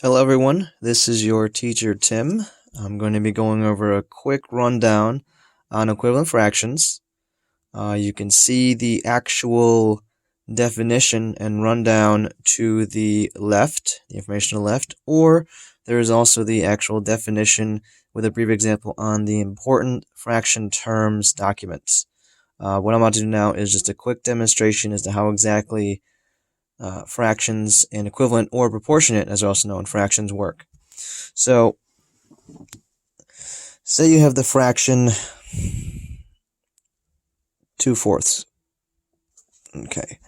Hello everyone, this is your teacher Tim. I'm going to be going over a quick rundown on equivalent fractions. You can see the actual definition and rundown to the left, the information on the left, or there is also the actual definition with a brief example on the important fraction terms document. What I'm about to do now is just a quick demonstration as to how exactly fractions and equivalent or proportionate, as also known, fractions work. So, say you have the fraction 2/4. Okay.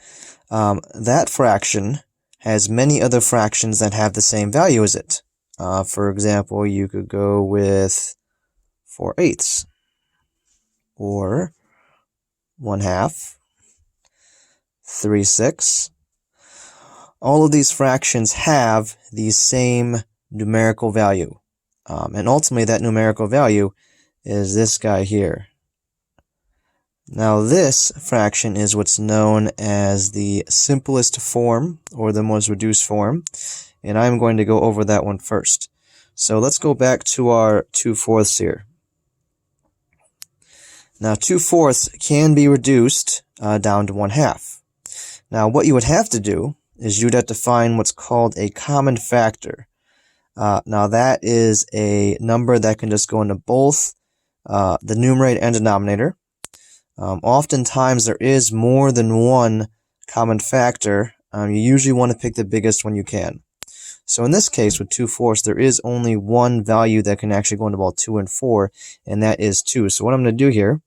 That fraction has many other fractions that have the same value as it. For example, you could go with 4/8, or 1/2, 3/6. All of these fractions have the same numerical value. And ultimately, that numerical value is this guy here. Now, this fraction is what's known as the simplest form, or the most reduced form, and I'm going to go over that one first. So let's go back to our 2/4 here. Now, 2/4 can be reduced down to 1/2. Now, what you would have to do is you'd have to find what's called a common factor. Now, that is a number that can just go into both the numerator and denominator. Oftentimes, there is more than one common factor. You usually want to pick the biggest when you can. So in this case, with 2/4, there is only one value that can actually go into both 2 and 4, and that is 2. So what I'm going to do here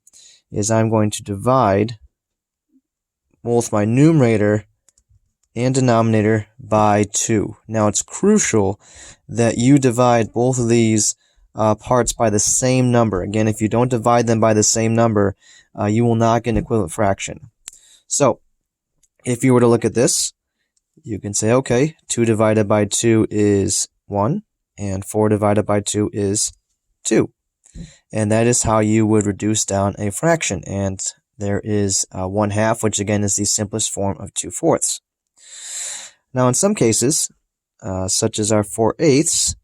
is I'm going to divide both my numerator and denominator by 2. Now, it's crucial that you divide both of these parts by the same number. Again, if you don't divide them by the same number, you will not get an equivalent fraction. So, if you were to look at this, you can say, okay, 2 divided by 2 is 1, and 4 divided by 2 is 2. And that is how you would reduce down a fraction. And there is 1/2, which again is the simplest form of 2/4. Now, in some cases, such as our 4/8,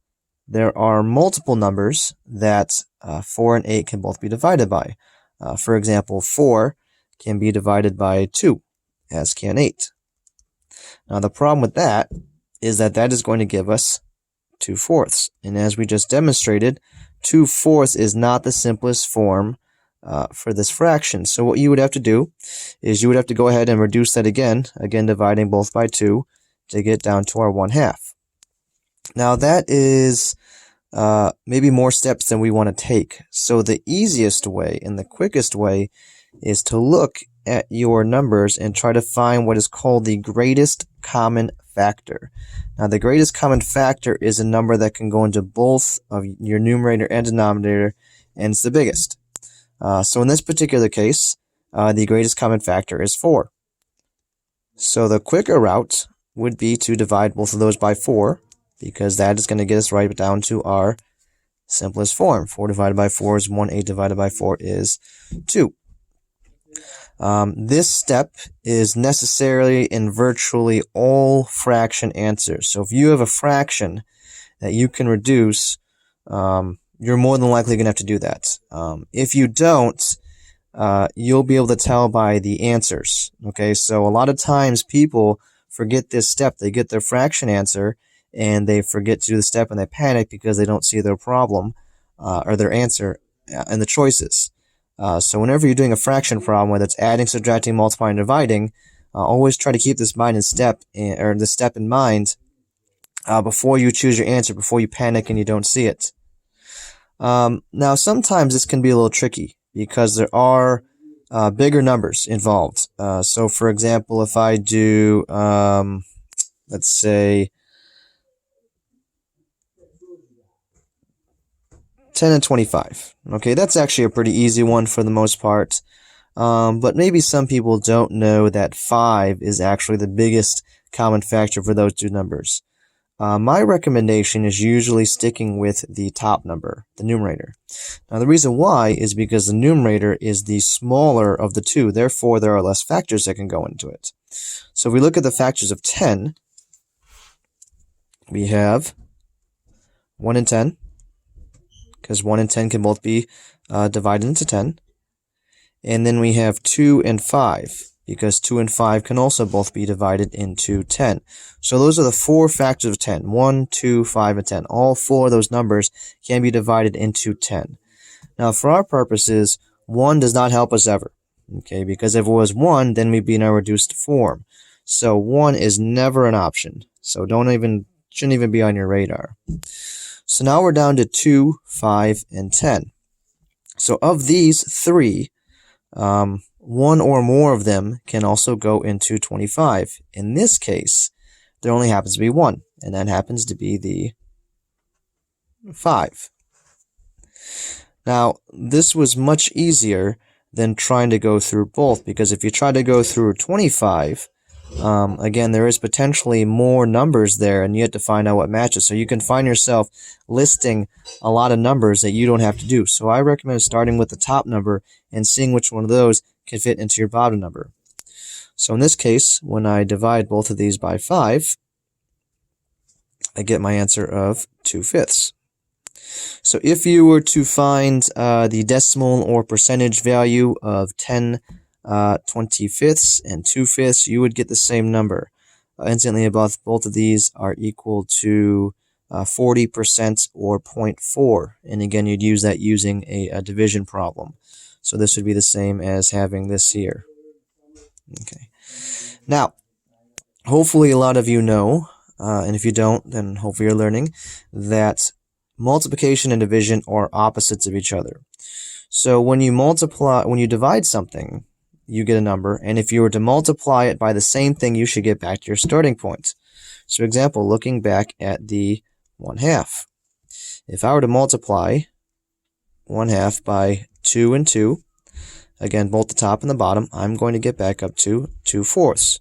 there are multiple numbers that 4 and 8 can both be divided by. For example, 4 can be divided by 2, as can 8. Now, the problem with that is that that is going to give us 2/4. And as we just demonstrated, 2/4 is not the simplest form for this fraction. So what you would have to do is you would have to go ahead and reduce that again dividing both by 2 to get down to our 1/2. Now, that is maybe more steps than we want to take. So the easiest way and the quickest way is to look at your numbers and try to find what is called the greatest common factor. Now, the greatest common factor is a number that can go into both of your numerator and denominator, and it's the biggest. So in this particular case, the greatest common factor is 4. So the quicker route would be to divide both of those by 4, because that is going to get us right down to our simplest form. 4 divided by 4 is 1, 8 divided by 4 is 2. This step is necessary in virtually all fraction answers. So if you have a fraction that you can reduce, you're more than likely going to have to do that. If you don't, you'll be able to tell by the answers. Okay, so a lot of times people forget this step. They get their fraction answer and they forget to do the step and they panic because they don't see their problem or their answer in the choices. So whenever you're doing a fraction problem, whether it's adding, subtracting, multiplying, dividing, always try to keep this step in mind before you choose your answer, before you panic and you don't see it. Now, sometimes this can be a little tricky because there are bigger numbers involved. So, for example, if I do, let's say, 10 and 25. Okay, that's actually a pretty easy one for the most part. But maybe some people don't know that 5 is actually the biggest common factor for those two numbers. My recommendation is usually sticking with the top number, the numerator. Now, the reason why is because the numerator is the smaller of the two. Therefore, there are less factors that can go into it. So if we look at the factors of 10, we have 1 and 10, because 1 and 10 can both be divided into 10. And then we have 2 and 5, because 2 and 5 can also both be divided into 10. So those are the 4 factors of 10. 1, 2, 5, and 10. All 4 of those numbers can be divided into 10. Now, for our purposes, 1 does not help us ever. Okay, because if it was 1, then we'd be in a reduced form. So 1 is never an option. So shouldn't even be on your radar. So now we're down to 2, 5, and 10. So of these 3, 1 or more of them can also go into 25. In this case, there only happens to be 1, and that happens to be the 5. Now, this was much easier than trying to go through both, because if you try to go through 25, again, there is potentially more numbers there, and you have to find out what matches. So you can find yourself listing a lot of numbers that you don't have to do. So I recommend starting with the top number and seeing which one of those can fit into your bottom number. So in this case, when I divide both of these by 5, I get my answer of 2/5. So if you were to find the decimal or percentage value of 10 25ths and 2/5, you would get the same number. Instantly, both of these are equal to 40% or 0.4. And again, you'd use that using a division problem. So this would be the same as having this here. Okay. Now, hopefully a lot of you know, and if you don't, then hopefully you're learning, that multiplication and division are opposites of each other. So when you divide something, you get a number, and if you were to multiply it by the same thing, you should get back to your starting point. So for example, looking back at the 1/2. If I were to multiply 1/2 by 2 and 2, again, both the top and the bottom, I'm going to get back up to 2/4,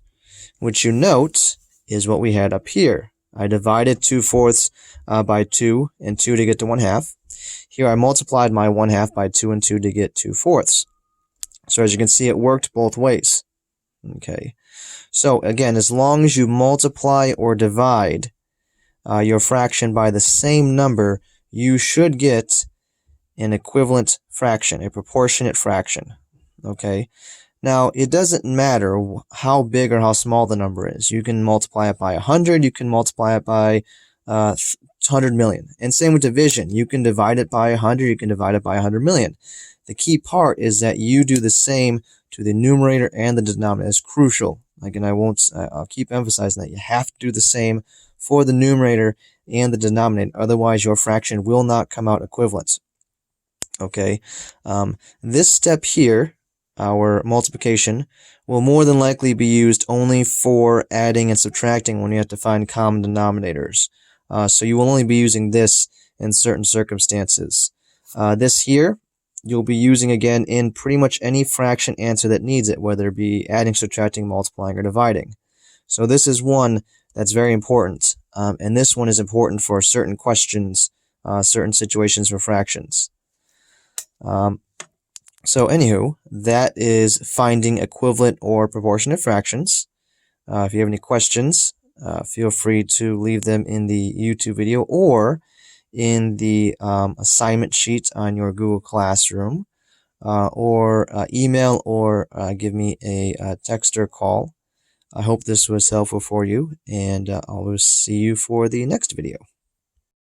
which you note is what we had up here. I divided 2/4 by 2 and 2 to get to 1/2. Here I multiplied my 1/2 by 2 and 2 to get 2/4. So as you can see, it worked both ways. Okay. So again, as long as you multiply or divide your fraction by the same number, you should get an equivalent fraction, a proportionate fraction. Okay. Now, it doesn't matter how big or how small the number is. You can multiply it by 100. You can multiply it by 100 million. And same with division. You can divide it by 100. You can divide it by 100 million. The key part is that you do the same to the numerator and the denominator. It's crucial. Again, I'll keep emphasizing that you have to do the same for the numerator and the denominator. Otherwise, your fraction will not come out equivalent. Okay. This step here, our multiplication, will more than likely be used only for adding and subtracting when you have to find common denominators. So you will only be using this in certain circumstances. This here, you'll be using again in pretty much any fraction answer that needs it, whether it be adding, subtracting, multiplying, or dividing. So this is one that's very important, and this one is important for certain questions, certain situations for fractions. So anywho, that is finding equivalent or proportionate fractions. If you have any questions, feel free to leave them in the YouTube video or in the assignment sheet on your Google Classroom, or email or give me a text or call. I hope this was helpful for you, and I will see you for the next video.